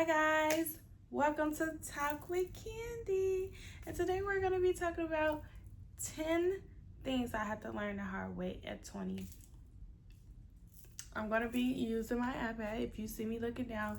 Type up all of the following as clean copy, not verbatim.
Hi guys, welcome to Talk with Candy. And today we're going to be talking about 10 things I had to learn the hard way at 20. I'm going to be using my iPad if you see me looking down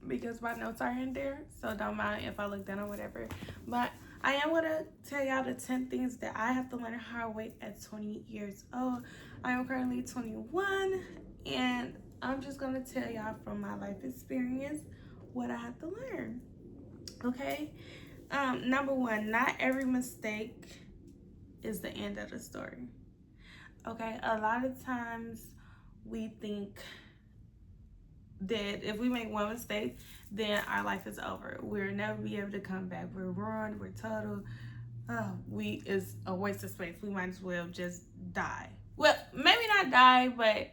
because my notes are in there, so don't mind if I look down or whatever. But I am going to tell y'all the 10 things that I have to learn the hard way at 20 years old. I am currently 21 and I'm just going to tell y'all from my life experience what I have to learn. Okay? Number one, not every mistake is the end of the story. Okay? A lot of times we think that if we make one mistake, then our life is over. We'll never be able to come back. We're ruined. We're total. It's a waste of space. We might as well just die. Well, maybe not die, but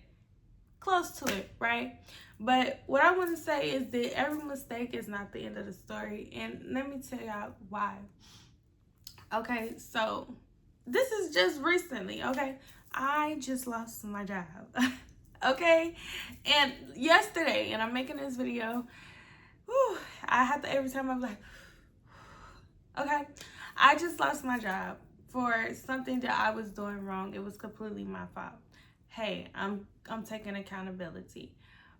close to it, right? But what I want to say is that every mistake is not the end of the story, and let me tell y'all why. Okay, so this is just recently. Okay, I just lost my job. Okay, and yesterday, and I'm making this video. I have to, every time I'm like, okay, I just lost my job for something that I was doing wrong. It was completely my fault. Hey, I'm taking accountability.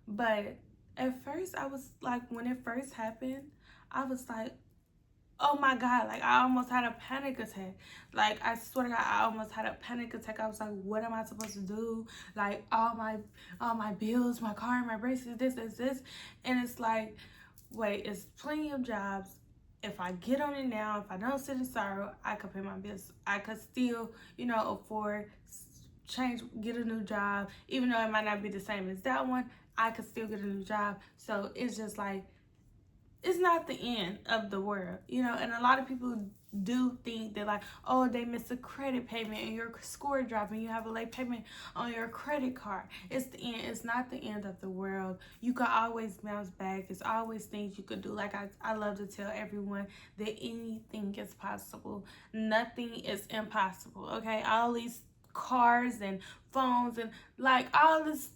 But at first I was like, when it first happened, I was like, oh my God, like I almost had a panic attack. Like I swear to God, I almost had a panic attack. I was like, what am I supposed to do? Like all my bills, my car, my braces, this. And it's like, wait, it's plenty of jobs. If I get on it now, if I don't sit in sorrow, I could pay my bills. I could still, afford get a new job, even though it might not be the same as that one. I could still get a new job. So it's just like, it's not the end of the world, and a lot of people do think that, like, oh, they missed a credit payment and your score dropped and you have a late payment on your credit card. It's the end. It's not the end of the world. You can always bounce back. There's always things you could do. Like I love to tell everyone that anything is possible. Nothing is impossible. Okay, all these cars and phones and like all this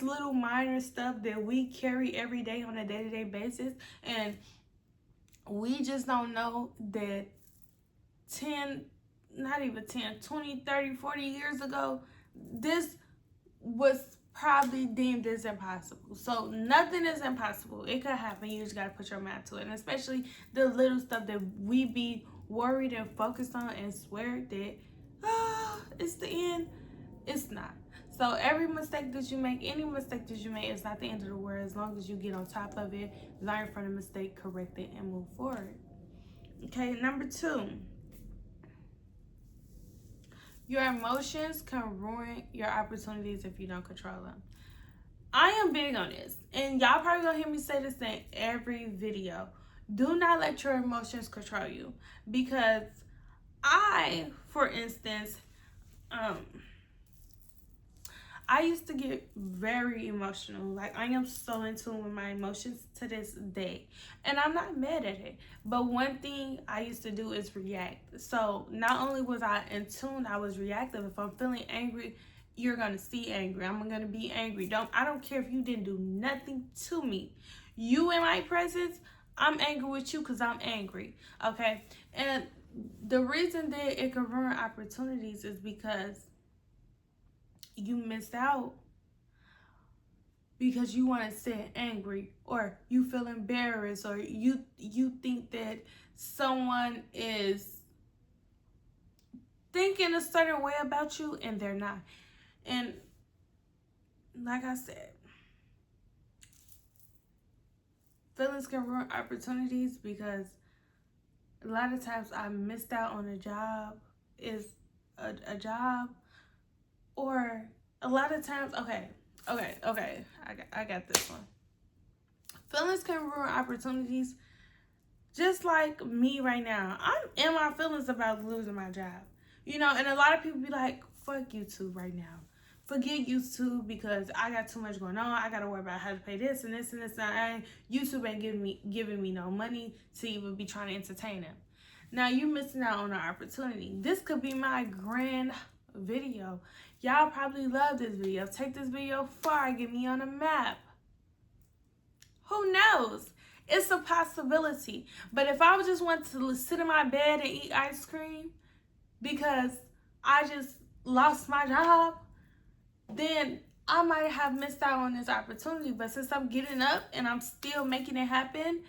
little minor stuff that we carry every day on a day-to-day basis, and we just don't know that 10, not even 10, 20, 30, 40 years ago, this was probably deemed as impossible. So nothing is impossible. It could happen. You just got to put your mind to it. And especially the little stuff that we be worried and focused on and swear that it's the end. It's not. So every mistake that you make, any mistake that you make, it's not the end of the world as long as you get on top of it, learn from the mistake, correct it, and move forward. Okay, number 2. Your emotions can ruin your opportunities if you don't control them. I am big on this, and y'all probably gonna hear me say this in every video. Do not let your emotions control you, because I, for instance, I used to get very emotional. Like, I am so in tune with my emotions to this day. And I'm not mad at it. But one thing I used to do is react. So not only was I in tune, I was reactive. If I'm feeling angry, you're going to see angry. I'm going to be angry. I don't care if you didn't do nothing to me. You in my presence, I'm angry with you because I'm angry. Okay? And the reason that it can ruin opportunities is because you missed out because you want to sit angry, or you feel embarrassed, or you think that someone is thinking a certain way about you and they're not. And like I said, feelings can ruin opportunities because a lot of times I missed out on a job, a job, or a lot of times, okay, I got this one. Feelings can ruin opportunities, just like me right now. I'm in my feelings about losing my job, and a lot of people be like, fuck YouTube right now. Forget YouTube because I got too much going on. I got to worry about how to pay this and this and this. And YouTube ain't giving me no money to even be trying to entertain them. Now you're missing out on an opportunity. This could be my grand video. Y'all probably love this video. Take this video far. Get me on a map. Who knows? It's a possibility. But if I just want to sit in my bed and eat ice cream because I just lost my job, then I might have missed out on this opportunity. But since I'm getting up and I'm still making it happen,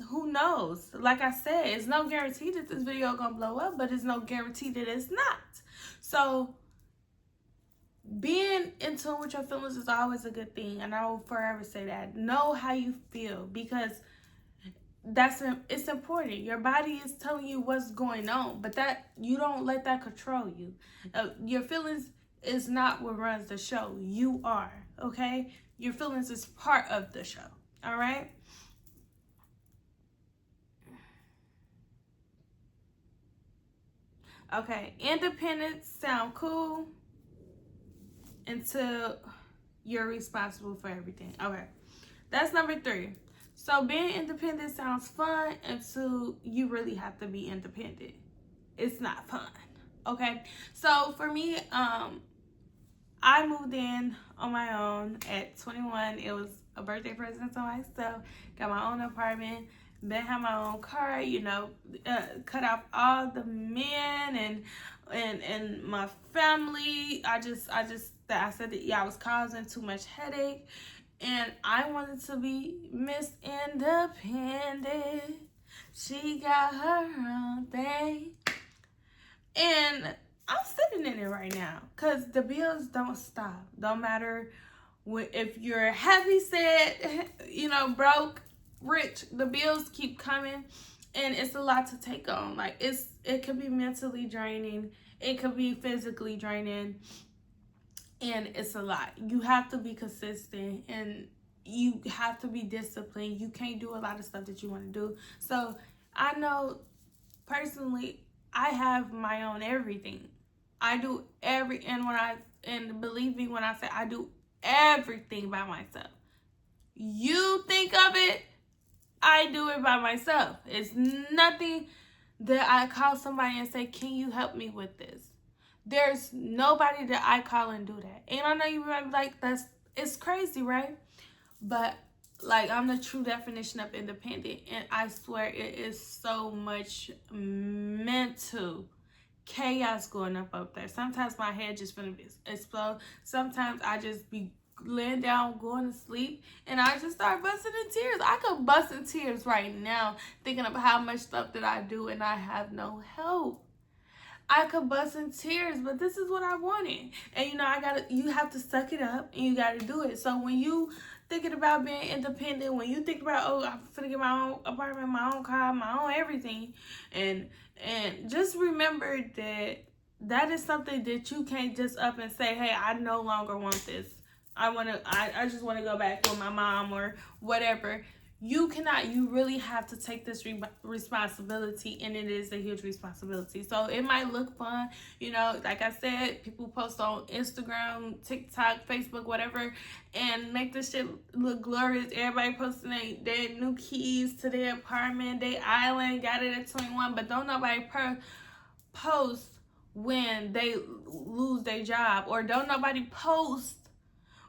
who knows? Like I said, it's no guarantee that this video gonna blow up, but it's no guarantee that it's not. So being in tune with your feelings is always a good thing, and I will forever say that. Know how you feel, because it's important. Your body is telling you what's going on, but that you don't let that control you. Your feelings is not what runs the show. You are, okay? Your feelings is part of the show. All right. Okay, independence sound cool until you're responsible for everything. Okay, that's number 3. So being independent sounds fun until you really have to be independent. It's not fun. Okay, so for me, I moved in on my own at 21. It was a birthday present to myself. Got my own apartment. Then had my own car. Cut off all the men and my family. I said that I was causing too much headache, and I wanted to be Miss Independent. She got her own thing, and I'm sitting in it right now because the bills don't stop. Don't matter if you're heavy set, broke, rich, the bills keep coming, and it's a lot to take on. Like it could be mentally draining, it could be physically draining, and it's a lot. You have to be consistent and you have to be disciplined. You can't do a lot of stuff that you want to do. So I know personally, I have my own everything. I do and believe me when I say I do everything by myself. You think of it, I do it by myself. It's nothing that I call somebody and say, can you help me with this? There's nobody that I call and do that. And I know you might be like, it's crazy, right? But like, I'm the true definition of independent, and I swear it is so much mental chaos going up there. Sometimes my head just gonna explode. Sometimes I just be laying down, going to sleep, and I just start busting in tears. I could bust in tears right now thinking of how much stuff that I do and I have no help. I could bust in tears, but this is what I wanted. And you have to suck it up and you gotta do it. So when you thinking about being independent, when you think about, I'm gonna get my own apartment, my own car, my own everything, and just remember that is something that you can't just up and say, hey, I no longer want this. I just want to go back with my mom or whatever. You cannot. You really have to take this responsibility, and it is a huge responsibility. So it might look fun, like I said, people post on Instagram, TikTok, Facebook, whatever, and make this shit look glorious. Everybody posting their new keys to their apartment, their island, got it at 21, but don't nobody post when they lose their job, or don't nobody post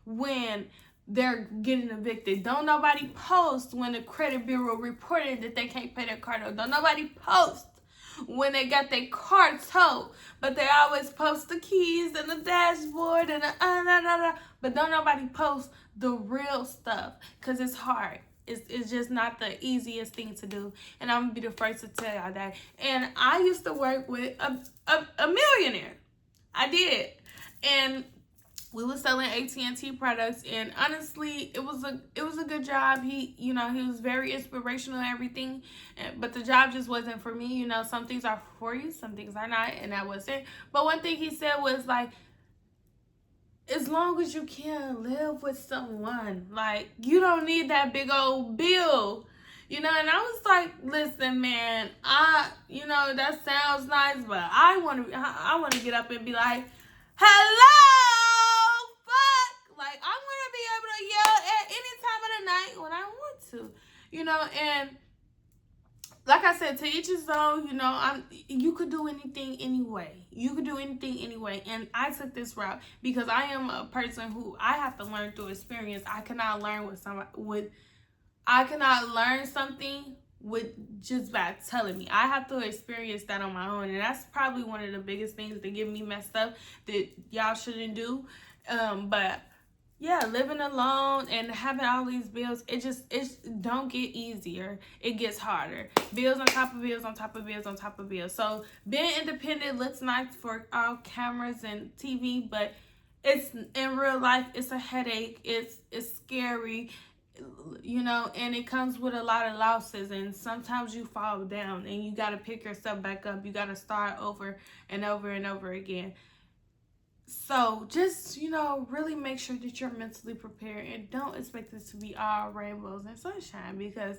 when they're getting evicted. Don't nobody post when the credit bureau reported that they can't pay their car note. Don't nobody post when they got their car towed. But they always post the keys and the dashboard and but don't nobody post the real stuff, because it's hard. It's just not the easiest thing to do. And I'm gonna be the first to tell y'all that. And I used to work with a millionaire. I did. And we were selling AT&T products, and honestly, it was a good job. He was very inspirational and everything, but the job just wasn't for me. Some things are for you, some things are not, and that wasn't. But one thing he said was like, as long as you can live with someone, like, you don't need that big old bill. And I was like, listen, man, that sounds nice, but I want to get up and be like, hello, fuck. Like, I want to be able to yell at any time of the night when I want to, and like I said, to each his own. You know, you could do anything anyway. You could do anything anyway. And I took this route because I am a person who I have to learn through experience. I cannot learn I cannot learn something with just by telling me. I have to experience that on my own. And that's probably one of the biggest things that get me messed up that y'all shouldn't do. But yeah, living alone and having all these bills, it don't get easier. It gets harder. Bills on top of bills on top of bills on top of bills. So being independent looks nice for all cameras and TV, but it's in real life, it's a headache. It's scary, you know, and it comes with a lot of losses, and sometimes you fall down and you got to pick yourself back up. You got to start over and over and over again. So just, you know, really make sure that you're mentally prepared and don't expect this to be all rainbows and sunshine, because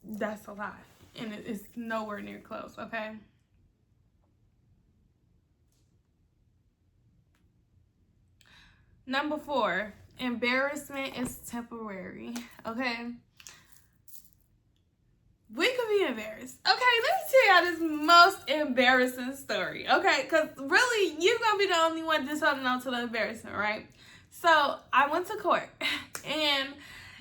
that's a lie and it's nowhere near close. Okay. Number 4, embarrassment is temporary. Okay. We could be embarrassed. Okay, let me tell y'all this most embarrassing story. Okay, because really, you're going to be the only one just holding on to the embarrassment, right? So, I went to court. And,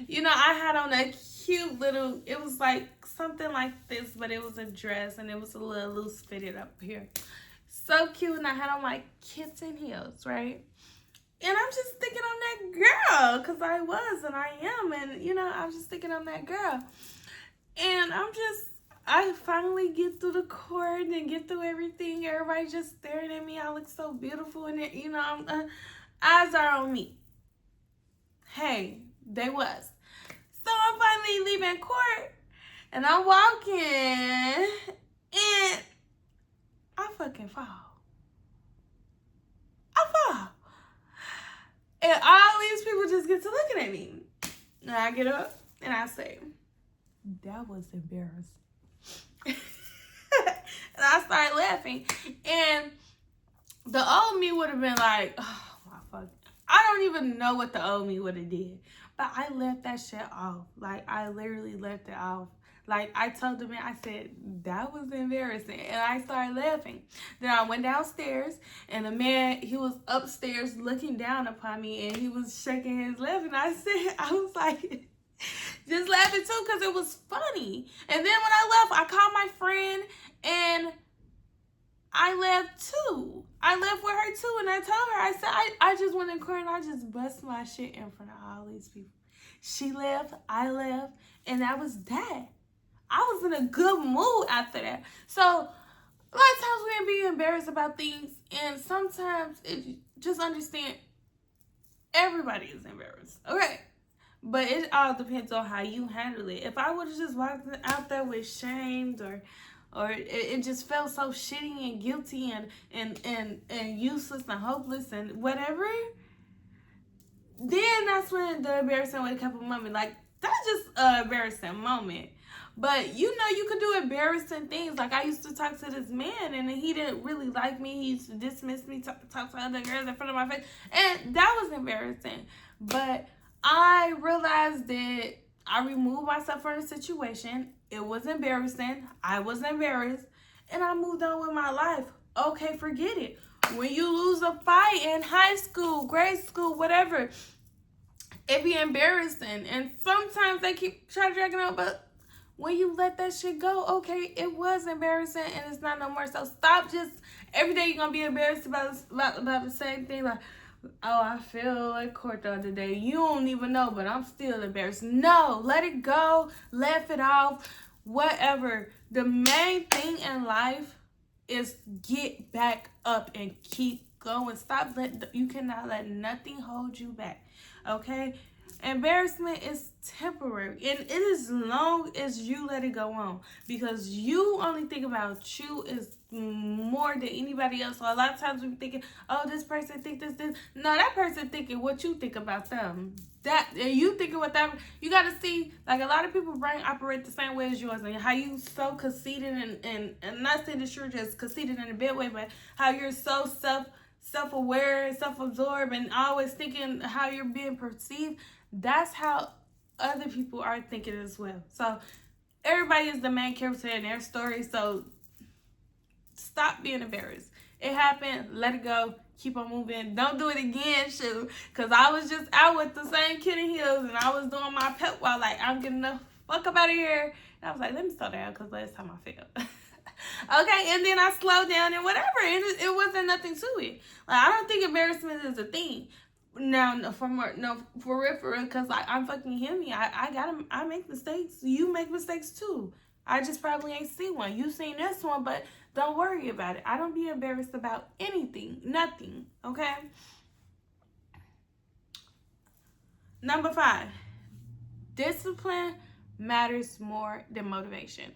you know, I had on a cute little, it was like something like this, but it was a dress. And it was a little loose fitted up here. So cute. And I had on my kitten heels, right? And I'm just thinking on that girl. Because I was and I am. And, you know, I was just thinking on that girl. And I finally get through the court and get through everything. Everybody just staring at me. I look so beautiful. And, you know, eyes are on me. Hey, they was. So I'm finally leaving court. And I'm walking. And I fucking fall. I fall. And all these people just get to looking at me. And I get up and I say, that was embarrassing. And I started laughing. And the old me would have been like, oh my fuck. I don't even know what the old me would have did. But I left that shit off. Like, I literally left it off. Like, I told the man, I said, that was embarrassing. And I started laughing. Then I went downstairs, and the man, he was upstairs looking down upon me, and he was shaking his leg. And I was like, just laughing too, because it was funny. And then when I left, I called my friend, and I left too. I left with her too, and I told her, I said, I just went in court and I just bust my shit in front of all these people. She left, I left, and that was that. I was in a good mood after that. So a lot of times we can be embarrassed about things, and sometimes just understand everybody is embarrassed. Okay. But it all depends on how you handle it. If I would have just walked out there with shamed or it just felt so shitty and guilty and useless and hopeless and whatever, then that's when the embarrassing would come from moment. Like, that's just an embarrassing moment. But, you know, you could do embarrassing things. Like, I used to talk to this man, and he didn't really like me. He used to dismiss me, talk to other girls in front of my face. And that was embarrassing. But I realized that I removed myself from the situation. It was embarrassing. I was embarrassed. And I moved on with my life. Okay, forget it. When you lose a fight in high school, grade school, whatever, it be embarrassing. And sometimes they keep trying to drag it out, but when you let that shit go, okay, it was embarrassing and it's not no more. So stop just, every day you're going to be embarrassed about the same thing. Like, oh, I feel like court the other day. You don't even know, but I'm still embarrassed. No, let it go. Laugh it off. Whatever. The main thing in life is get back up and keep going. You cannot let nothing hold you back. Okay? Embarrassment is temporary, and it is long as you let it go on, because you only think about you is more than anybody else. So a lot of times we're thinking, oh, this person think this. No, that person thinking what you think about them. That, and you thinking what that, you got to see, like, a lot of people's brain operate the same way as yours, and how you so conceited and not saying that you're just conceited in a bad way, but how you're so self-aware and self-absorbed and always thinking how you're being perceived. That's how other people are thinking as well. So everybody is the main character in their story, so stop being embarrassed. It happened. Let it go. Keep on moving. Don't do it again, shoot. Because I was just out with the same kid in heels, and I was doing my pep while like, I'm getting the fuck up out of here. And I was like, let me slow down, because last time I failed. Okay, and then I slowed down and whatever. It wasn't nothing to it. Like, I don't think embarrassment is a thing. Now, no, for real, because like, I'm fucking human. I make mistakes. You make mistakes too. I just probably ain't seen one. You seen this one, but don't worry about it. I don't be embarrassed about anything. Nothing. Okay? Number 5. Discipline matters more than motivation.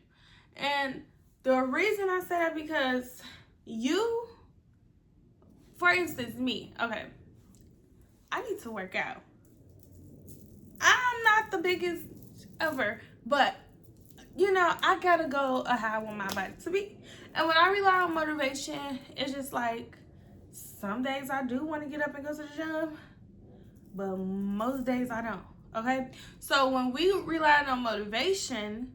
And the reason I say that, because you, for instance, me, okay, I need to work out. I'm not the biggest ever, but you know, I gotta go how I want my body to be. And when I rely on motivation, it's just like, some days I do want to get up and go to the gym, but most days I don't. Okay? So when we rely on motivation,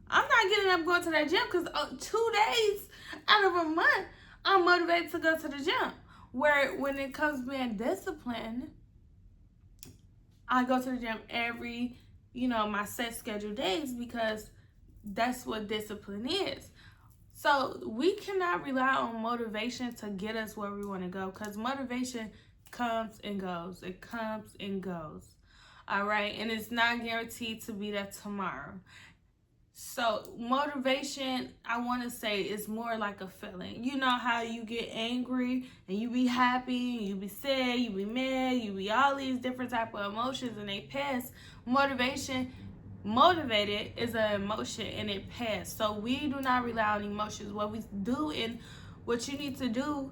I'm not getting up going to that gym, because 2 days out of a month, I'm motivated to go to the gym. Where when it comes to being disciplined, I go to the gym every, my set scheduled days, because that's what discipline is. So we cannot rely on motivation to get us where we want to go, because motivation comes and goes. It comes and goes. All right. And it's not guaranteed to be there tomorrow. So motivation, I want to say, is more like a feeling. You know how you get angry and you be happy, and you be sad, you be mad, you be all these different type of emotions, and they pass. Motivated is an emotion, and it pass. So we do not rely on emotions. What we do, and what you need to do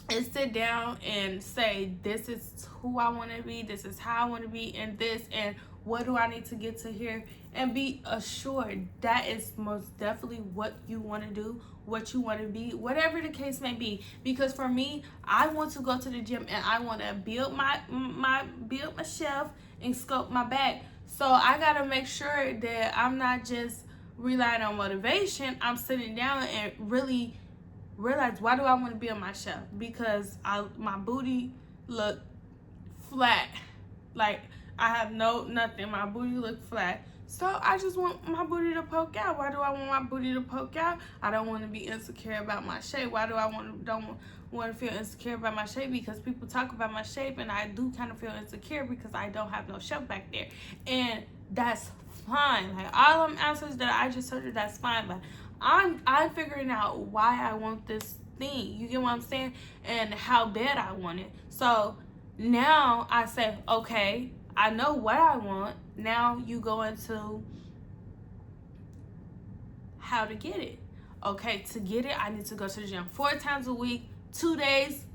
is sit down and say, this is who I want to be, this is how I want to be, and this, and what do I need to get to here, and be assured that is most definitely what you want to do, what you want to be, whatever the case may be. Because for me, I want to go to the gym, and I want to build my shelf and sculpt my back. So I gotta make sure that I'm not just relying on motivation. I'm sitting down and really realize, why do I want to build my shelf? Because my booty look flat, like I have nothing. My booty look flat. So I just want my booty to poke out. Why do I want my booty to poke out? I don't want to be insecure about my shape. Why do I don't want to feel insecure about my shape? Because people talk about my shape, and I do kind of feel insecure because I don't have no shelf back there. And that's fine. Like, all them answers that I just told you, that's fine. But I'm figuring out why I want this thing. You get what I'm saying? And how bad I want it. So now I say, okay, I know what I want. Now you go into how to get it. Okay, to get it, I need to go to the gym 4 times a week, 2 days,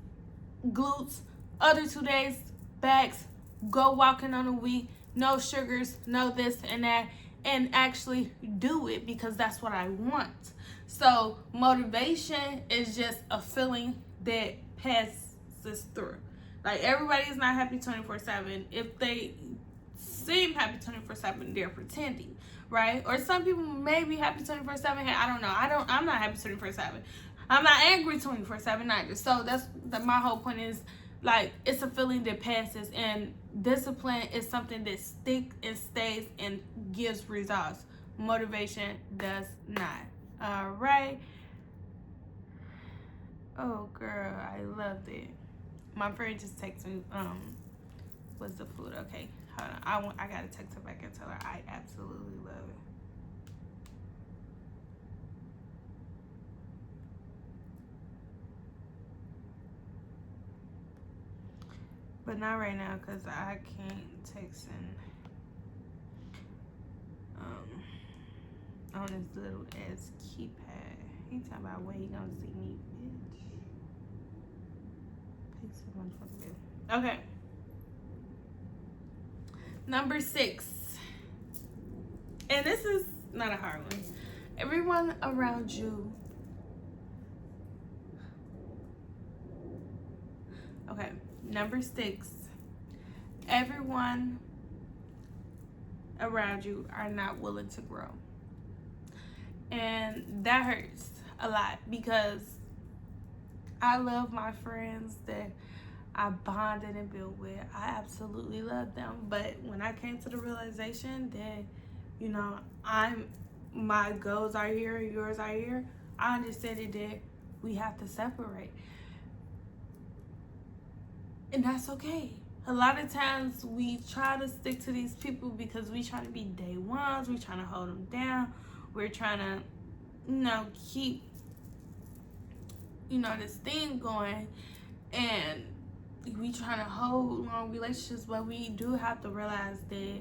glutes, other 2 days, backs, go walking on a week, no sugars, no this and that, and actually do it, because that's what I want. So motivation is just a feeling that passes through. Like, everybody's not happy 24/7. If they seem happy 24/7, they're pretending, right? Or some people may be happy 24/7. Hey, I don't know. I'm not happy 24/7. I'm not angry 24/7 either. So my whole point is, like, it's a feeling that passes, and discipline is something that sticks and stays and gives results. Motivation does not. All right. Oh, girl, I loved it. My friend just texted me, what's the food? Okay, hold on. I gotta text her back and tell her I absolutely love it. But not right now, because I can't text on this little ass keypad. He talking about where he gonna see me, bitch. Okay. Number 6. And this is not a hard one. Everyone around you. Okay. Number 6. everyone around you are not willing to grow. And that hurts a lot because I love my friends that I bonded and built with. I absolutely love them. But when I came to the realization that, you know, my goals are here, yours are here, I understood that we have to separate. And that's okay. A lot of times we try to stick to these people because we try to be day ones. We trying to hold them down. We're trying to, keep, this thing going. And we trying to hold long relationships, but we do have to realize that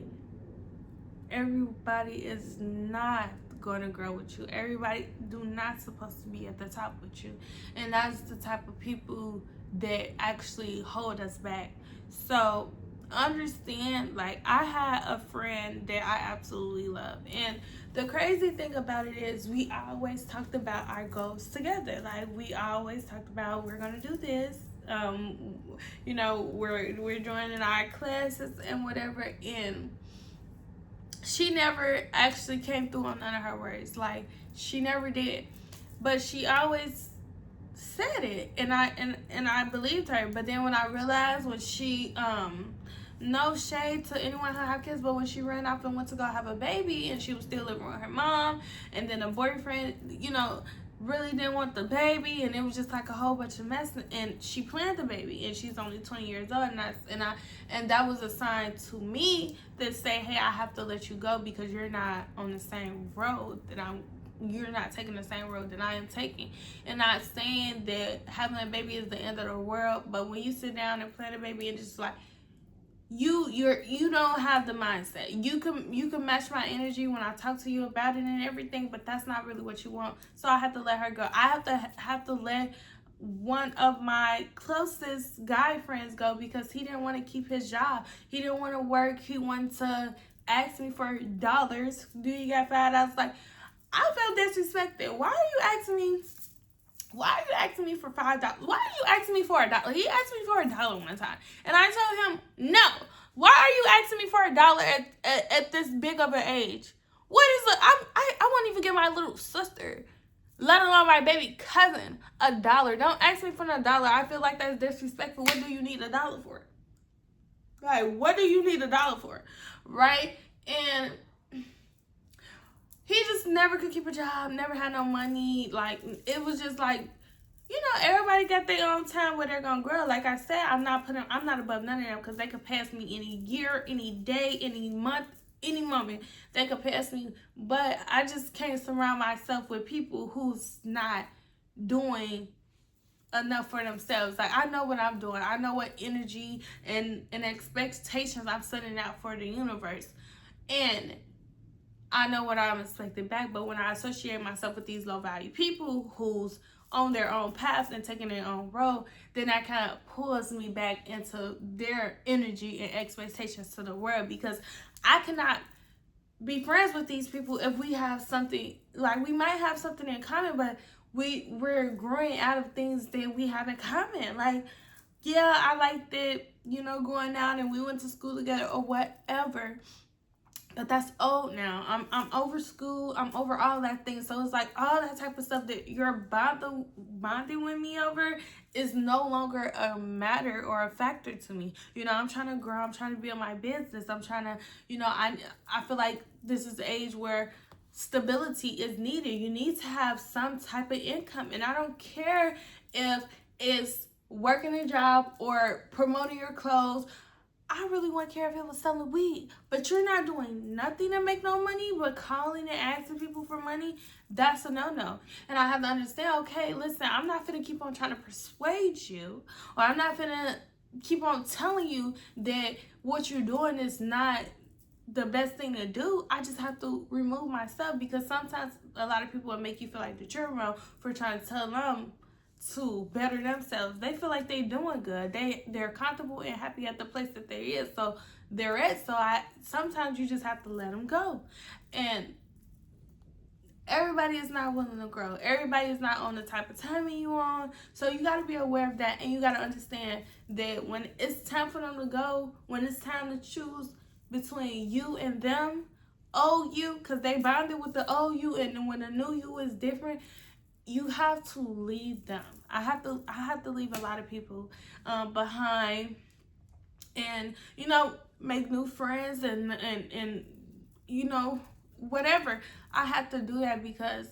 everybody is not going to grow with you. Everybody do not supposed to be at the top with you. And that's the type of people that actually hold us back. So understand, like, I had a friend that I absolutely love, and the crazy thing about it is we always talked about our goals together. Like, we always talked about, we're gonna do this, we're joining our classes and whatever. And she never actually came through on none of her words. Like, she never did, but she always said it, and I believed her. But then when I realized, when she no shade to anyone who have kids, but when she ran off and went to go have a baby, and she was still living with her mom, and then the boyfriend, really didn't want the baby, and it was just like a whole bunch of mess. And she planned the baby, and she's only 20 years old, and that was a sign to me that say, hey, I have to let you go because you're not on the same road that you're not taking the same road that I am taking. And not saying that having a baby is the end of the world, but when you sit down and plan a baby, and just like, you don't have the mindset. You can match my energy when I talk to you about it and everything, but that's not really what you want. So I have to let her go. I have to let one of my closest guy friends go because he didn't want to keep his job. He didn't want to work. He wanted to ask me for dollars. Do you got $5? Like, I felt disrespected. Why are you asking me? Why are you asking me for $5? Why are you asking me for $1? He asked me for $1 one time, and I told him no. Why are you asking me for $1 at this big of an age? What is it? I won't even give my little sister, let alone my baby cousin, $1. Don't ask me for $1. I feel like that's disrespectful. What do you need $1 for? Like, what do you need $1 for? Right? And he just never could keep a job, never had no money. Like, it was just like, everybody got their own time where they're gonna grow. Like I said, I'm not above none of them, because they could pass me any year, any day, any month, any moment. They could pass me. But I just can't surround myself with people who's not doing enough for themselves. Like, I know what I'm doing. I know what energy and expectations I'm setting out for the universe. And I know what I'm expecting back. But when I associate myself with these low value people who's on their own path and taking their own road, then that kind of pulls me back into their energy and expectations to the world, because I cannot be friends with these people if we have something, like, we might have something in common, but we're growing out of things that we have in common. Like, yeah, I like that, going out and we went to school together or whatever. But that's old now. I'm over school. I'm over all that thing. So it's like all that type of stuff that you're bonding with me over is no longer a matter or a factor to me. I'm trying to grow. I'm trying to build my business. I'm trying to, I feel like this is the age where stability is needed. You need to have some type of income. And I don't care if it's working a job or promoting your clothes. I really wouldn't care if it was selling weed, but you're not doing nothing to make no money but calling and asking people for money. That's a no-no. And I have to understand, okay, listen, I'm not finna keep on trying to persuade you, or I'm not finna keep on telling you that what you're doing is not the best thing to do. I just have to remove myself, because sometimes a lot of people will make you feel like that you're wrong for trying to tell them to better themselves. They feel like they're doing good. They're comfortable and happy at the place that they is. So they're at. So sometimes you just have to let them go. And Everybody is not willing to grow. Everybody is not on the type of timing you on. So you got to be aware of that, and you got to understand that when it's time for them to go, when it's time to choose between you and them, old you, because they bonded with the old you, and when the new you is different, you have to leave them. I have to leave a lot of people behind, and make new friends, and whatever. I have to do that because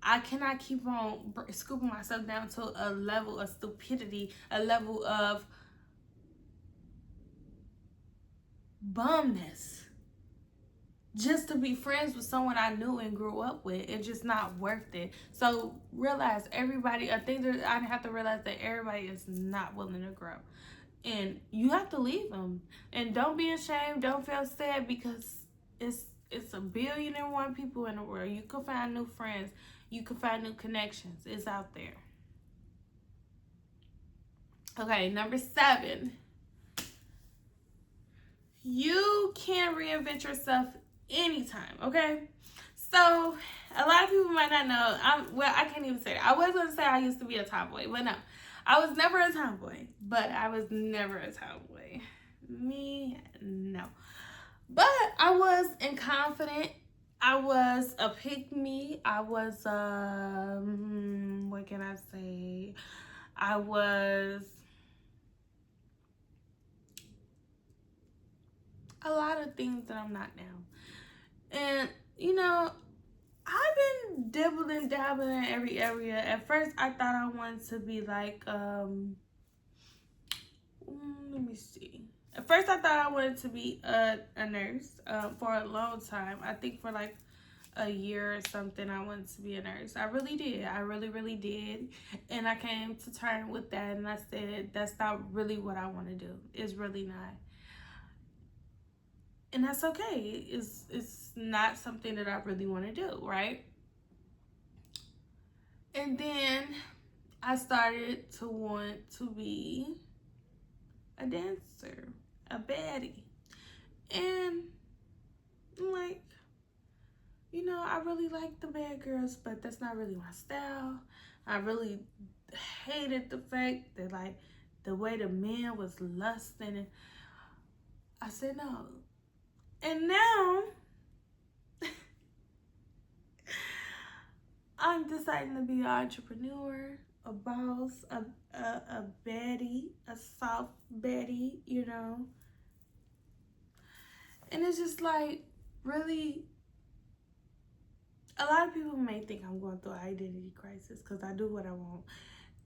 I cannot keep on scooping myself down to a level of stupidity, a level of bumness, just to be friends with someone I knew and grew up with. It's just not worth it. So realize everybody, I think that I have to realize that everybody is not willing to grow. And you have to leave them. And don't be ashamed. Don't feel sad, because it's 1,000,000,001 people in the world. You can find new friends. You can find new connections. It's out there. Okay, number 7. You can reinvent yourself anytime, okay? So, a lot of people might not know. I can't even say that. I was going to say I used to be a tomboy, but no. I was never a tomboy, but I was never a tomboy. Me, no. But I was confident. I was a pick-me. I was, what can I say? I was a lot of things that I'm not now. And, I've been dibbling, dabbling in every area. At first, I thought I wanted to be like, let me see. At first, I thought I wanted to be a nurse for a long time. I think for like a year or something, I wanted to be a nurse. I really did. I really, really did. And I came to terms with that, and I said, that's not really what I want to do. It's really not. And that's okay. It's not something that I really want to do, right? And then I started to want to be a dancer, a baddie. And I'm like, I really like the bad girls, but that's not really my style. I really hated the fact that, like, the way the man was lusting. And I said no. And now, I'm deciding to be an entrepreneur, a boss, a baddie, a soft baddie, And it's just like, really, a lot of people may think I'm going through an identity crisis because I do what I want.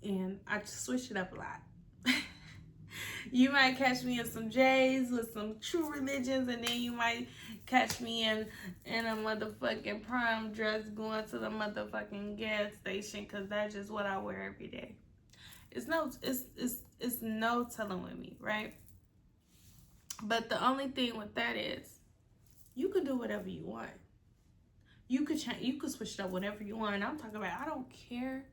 And I just switch it up a lot. You might catch me in some J's with some True Religions, and then you might catch me in a motherfucking prom dress going to the motherfucking gas station, because that's just what I wear every day. It's no telling with me, right? But the only thing with that is, you can do whatever you want. You could change. You could switch it up whenever you want. And I'm talking about, I don't care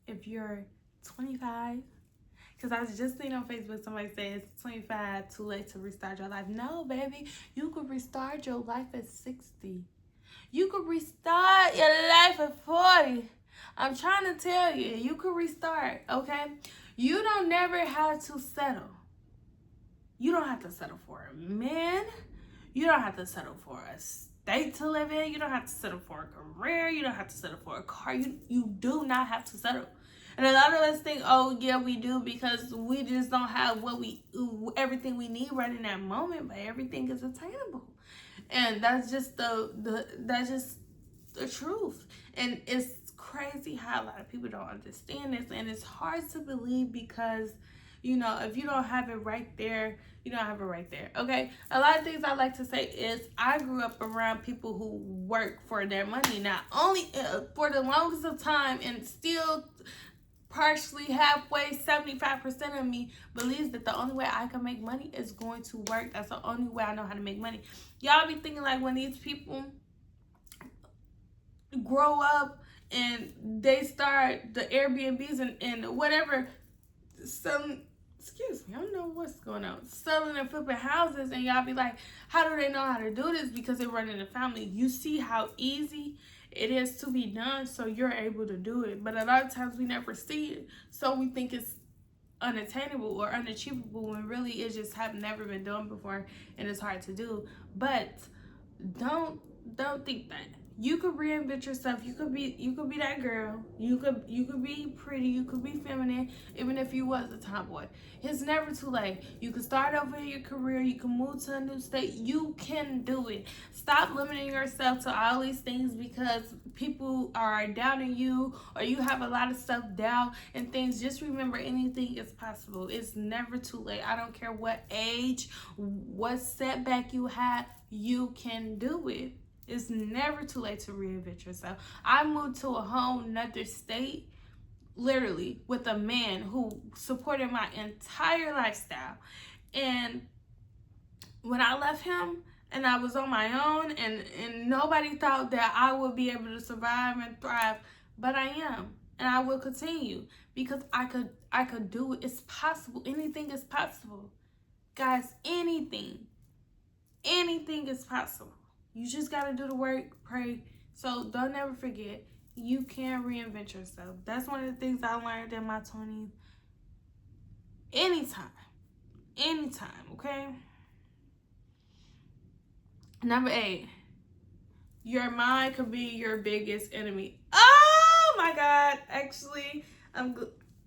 if you're 25. Because I was just seeing on Facebook, somebody said it's 25, too late to restart your life. No, baby. You could restart your life at 60. You could restart your life at 40. I'm trying to tell you, you could restart, okay? You don't never have to settle. You don't have to settle for a man. You don't have to settle for a state to live in. You don't have to settle for a career. You don't have to settle for a car. You do not have to settle. And a lot of us think, oh yeah, we do, because we just don't have everything we need right in that moment. But everything is attainable, and that's just that's just the truth. And it's crazy how a lot of people don't understand this, and it's hard to believe because, if you don't have it right there, you don't have it right there, okay? A lot of things I like to say is, I grew up around people who work for their money, not only for the longest of time, and still partially halfway, 75% of me believes that the only way I can make money is going to work. That's the only way I know how to make money. Y'all be thinking like, when these people grow up and they start the Airbnbs and whatever, excuse me, I don't know what's going on, selling and flipping houses, and y'all be like, how do they know how to do this? Because they run in the family. You see how easy it is to be done, so you're able to do it. But a lot of times we never see it, so we think it's unattainable or unachievable when really it just have never been done before and it's hard to do. But don't think that you could reinvent yourself. You could be that girl. You could be pretty. You could be feminine, even if you was a tomboy. It's never too late. You can start over in your career. You can move to a new state. You can do it. Stop limiting yourself to all these things because people are doubting you or you have a lot of self-doubt and things. Just remember, anything is possible. It's never too late. I don't care what age, what setback you had, you can do it. It's never too late to reinvent yourself. I moved to a whole nother state, literally, with a man who supported my entire lifestyle. And when I left him and I was on my own and nobody thought that I would be able to survive and thrive, but I am. And I will continue because I could do it. It's possible. Anything is possible. Guys, anything is possible. You just got to do the work, pray. So don't ever forget, you can reinvent yourself. That's one of the things I learned in my 20s. Anytime, okay? Number 8, your mind could be your biggest enemy. Oh my God. Actually,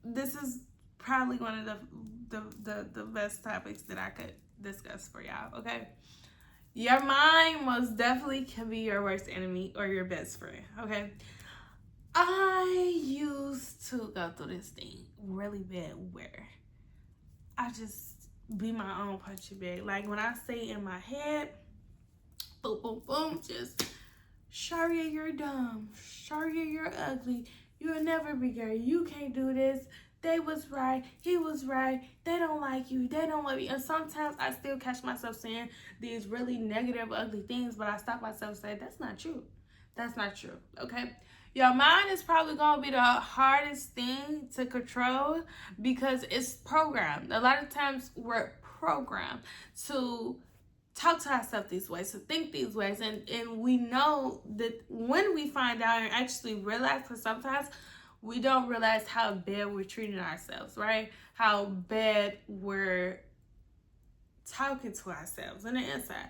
this is probably one of the best topics that I could discuss for y'all, okay? Your mind most definitely can be your worst enemy or your best friend, okay? I used to go through this thing really bad where I just be my own punching bag. Like when I say in my head, boom, boom, boom, just, Sharia, you're dumb. Sharia, you're ugly. You'll never be great. You can't do this. They was right. He was right. They don't like you. They don't love you. And sometimes I still catch myself saying these really negative, ugly things, but I stop myself and say, that's not true. That's not true, okay? Your mind is probably going to be the hardest thing to control because it's programmed. A lot of times we're programmed to talk to ourselves these ways, to think these ways. And we know that when we find out and actually realize, because sometimes we don't realize how bad we're treating ourselves, right? How bad we're talking to ourselves on the inside.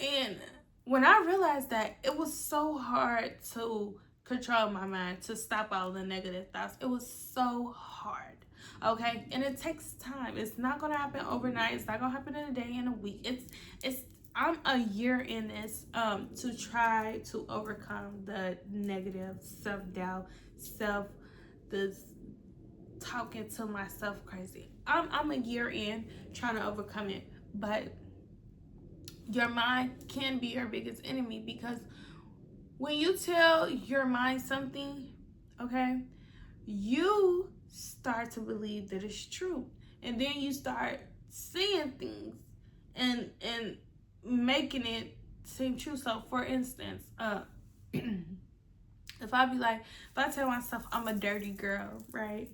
And when I realized that, it was so hard to control my mind, to stop all the negative thoughts. It was so hard, okay? And it takes time. It's not gonna happen overnight. It's not gonna happen in a day, in a week. I'm a year in this to try to overcome the negative self-doubt, this talking to myself crazy. I'm a year in trying to overcome it, but your mind can be your biggest enemy because when you tell your mind something, okay, you start to believe that it's true, and then you start seeing things and making it seem true. So for instance, if I tell myself I'm a dirty girl, right?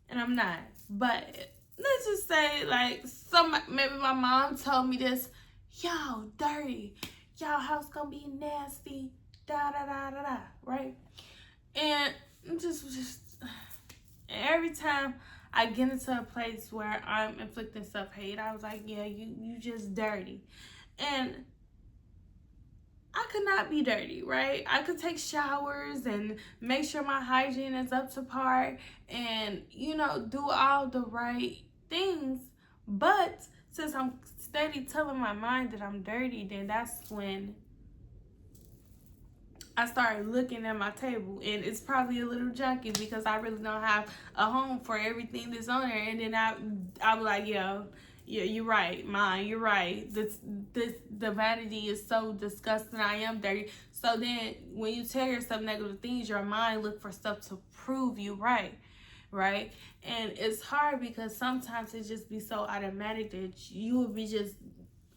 And I'm not. But let's just say maybe my mom told me this, y'all dirty. Y'all house gonna be nasty. Da da da da da, right? And just every time I get into a place where I'm inflicting self-hate, I was like, yeah, you just dirty. And I could not be dirty, right? I could take showers and make sure my hygiene is up to par and, do all the right things. But since I'm steady telling my mind that I'm dirty, then that's when I started looking at my table. And it's probably a little junky because I really don't have a home for everything that's on there. And then I was like, yo, yeah, you're right, Mom. You're right. The vanity is so disgusting. I am dirty. So then, when you tell yourself negative things, your mind look for stuff to prove you right. And it's hard because sometimes it just be so automatic that you will be just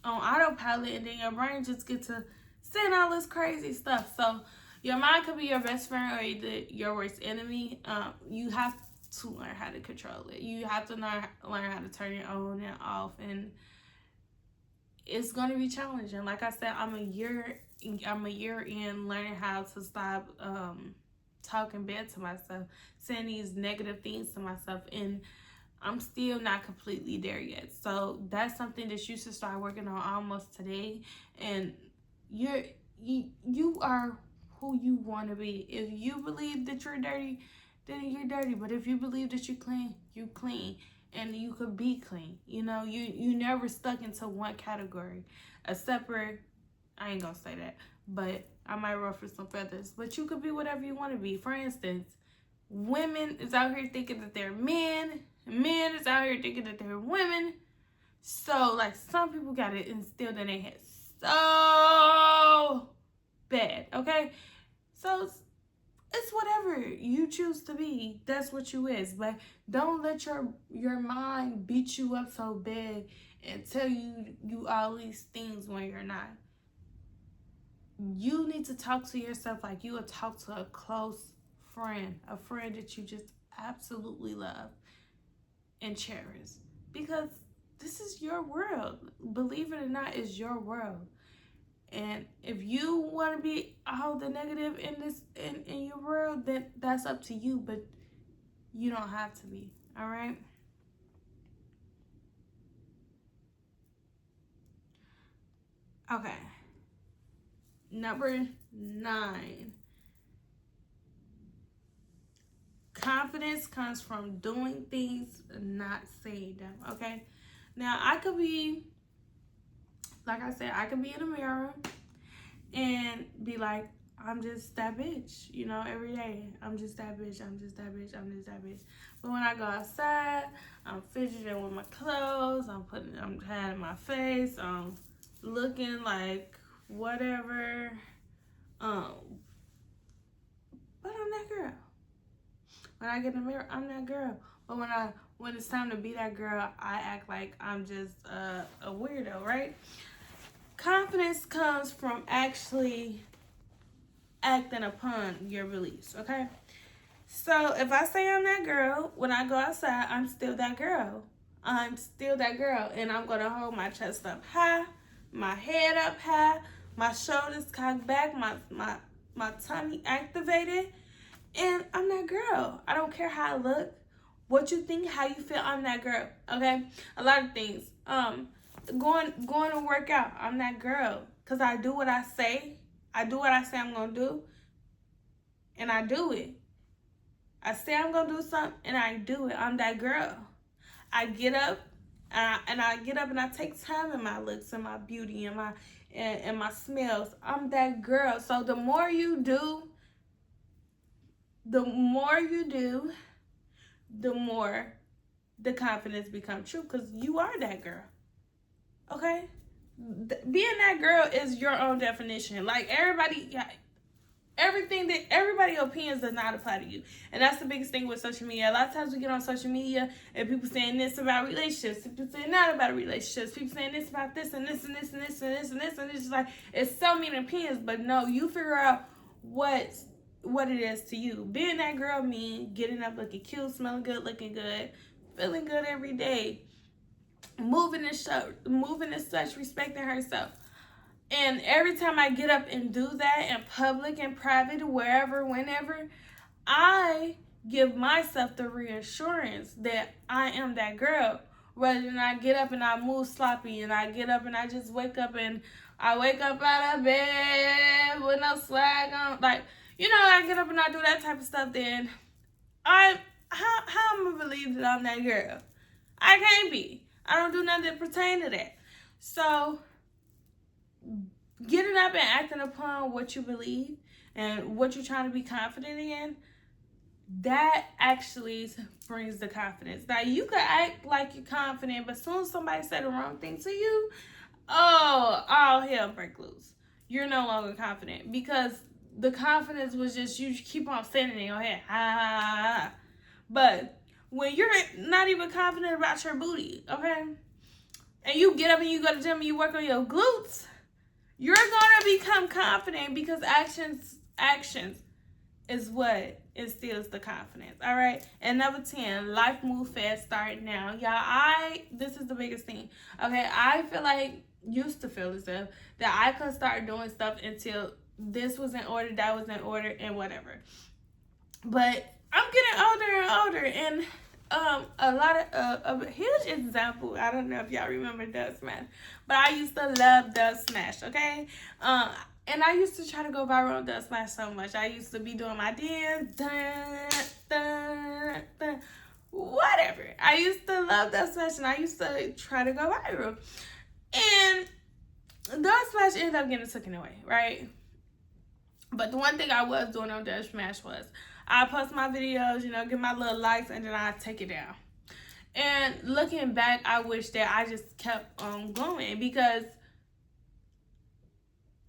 on autopilot, and then your brain just get to saying all this crazy stuff. So your mind could be your best friend or your worst enemy. You have to learn how to control it. You have to learn how to turn it on and off, and it's gonna be challenging. Like I said, I'm a year in learning how to stop talking bad to myself, saying these negative things to myself, and I'm still not completely there yet. So that's something that you should start working on almost today. And you are who you want to be. If you believe that you're dirty, then you're dirty. But if you believe that you clean, and you could be clean. You know, you never stuck into one category. A separate, I ain't gonna say that, but I might ruffle some feathers. But you could be whatever you want to be. For instance, women is out here thinking that they're men. Men is out here thinking that they're women. So, like, some people got it instilled in their head so bad, okay? So, it's whatever you choose to be. That's what you is. But don't let your mind beat you up so bad and tell you all these things when you're not. You need to talk to yourself like you would talk to a close friend, a friend that you just absolutely love and cherish, because this is your world. Believe it or not, it's your world. And if you want to be all the negative in your world, then that's up to you, but you don't have to be. All right? Okay. Number 9. Confidence comes from doing things, not saying them. Okay? Now, I could be, like I said, I could be in the mirror and be like, I'm just that bitch, you know, every day. I'm just that bitch, I'm just that bitch, I'm just that bitch. But when I go outside, I'm fidgeting with my clothes, I'm hand in my face, I'm looking like whatever. But I'm that girl. When I get in the mirror, I'm that girl. But when it's time to be that girl, I act like I'm just a weirdo, right? Confidence comes from actually acting upon your beliefs, okay? So if I say I'm that girl, when I go outside, I'm still that girl. I'm still that girl, and I'm going to hold my chest up high, my head up high, my shoulders cocked back, my tummy activated, and I'm that girl. I don't care how I look, what you think, how you feel, I'm that girl, okay? A lot of things. Going to work out, I'm that girl. Because I do what I say. I do what I say I'm going to do. And I do it. I say I'm going to do something, and I do it. I'm that girl. I get up, and I get up and I take time in my looks and my beauty and my smells. I'm that girl. So the more you do, the more the confidence becomes true, because you are that girl. Okay? Being that girl is your own definition. Like, everybody, everybody's opinions does not apply to you. And that's the biggest thing with social media. A lot of times we get on social media and people saying this about relationships, people saying that about relationships, people saying this about this and this and this and this and this and this, and it's just like, it's so many opinions. But no, you figure out what it is to you. Being that girl means getting up looking cute, smelling good, looking good, feeling good every day, moving as such, respecting herself. And every time I get up and do that in public, in private, wherever, whenever, I give myself the reassurance that I am that girl, rather than I get up and I move sloppy, and I get up and I just wake up out of bed with no swag on. Like, I get up and I do that type of stuff, then how am I believe that I'm that girl? I can't be. I don't do nothing that pertain to that. So, getting up and acting upon what you believe and what you're trying to be confident in, that actually brings the confidence. Now, you could act like you're confident, but as soon as somebody said the wrong thing to you, all hell break loose. You're no longer confident, because the confidence was just you keep on saying it in your head. But when you're not even confident about your booty, okay, and you get up and you go to the gym and you work on your glutes, you're gonna become confident, because actions is what instills the confidence. All right. And number 10, life move fast. Start now, y'all. This is the biggest thing. Okay, I feel like used to feel as if that I could start doing stuff until this was in order, that was in order, and whatever. But I'm getting older and older, and a lot of a huge example. I don't know if y'all remember Dub Smash, but I used to love Dub Smash. Okay, and I used to try to go viral on Dub Smash so much. I used to be doing my dance, dun, dun, dun, whatever. I used to love Dub Smash, and I used to try to go viral. And Dub Smash ended up getting taken away, right? But the one thing I was doing on Dub Smash was I post my videos, you know, get my little likes, and then I take it down. And looking back, I wish that I just kept on going, because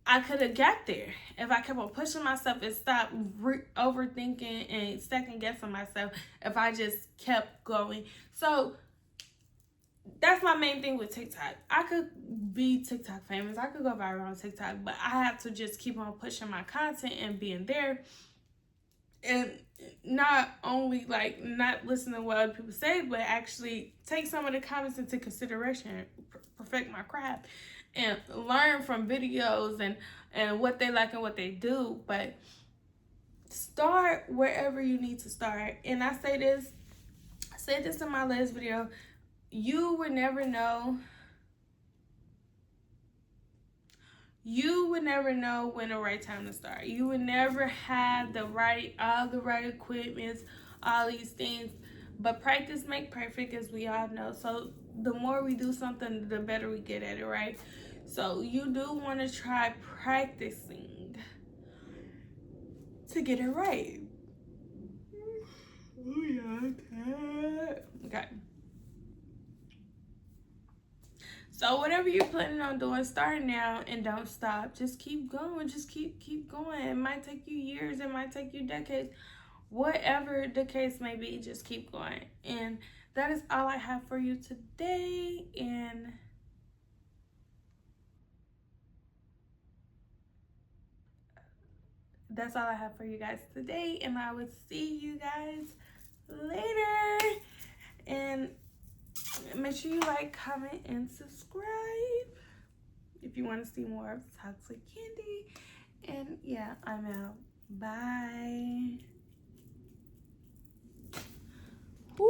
I could have got there if I kept on pushing myself and stopped overthinking and second guessing myself, if I just kept going. So that's my main thing with TikTok. I could be TikTok famous. I could go viral on TikTok, but I have to just keep on pushing my content and being there. And not only like not listening to what other people say, but actually take some of the comments into consideration, perfect my craft, and learn from videos and what they like and what they do. But start wherever you need to start. And I said this in my last video. You would never know. You would never know when the right time to start. You would never have all the right equipment, all these things. But practice make perfect, as we all know. So the more we do something, the better we get at it, right? So you do want to try practicing to get it right. Oh yeah. Okay. So whatever you're planning on doing, start now and don't stop. Just keep going. Just keep going. It might take you years. It might take you decades. Whatever the case may be, just keep going. And that is all I have for you today. And that's all I have for you guys today. And I will see you guys later. And make sure you like, comment, and subscribe if you want to see more of Toxic Candy. And yeah, I'm out. Bye.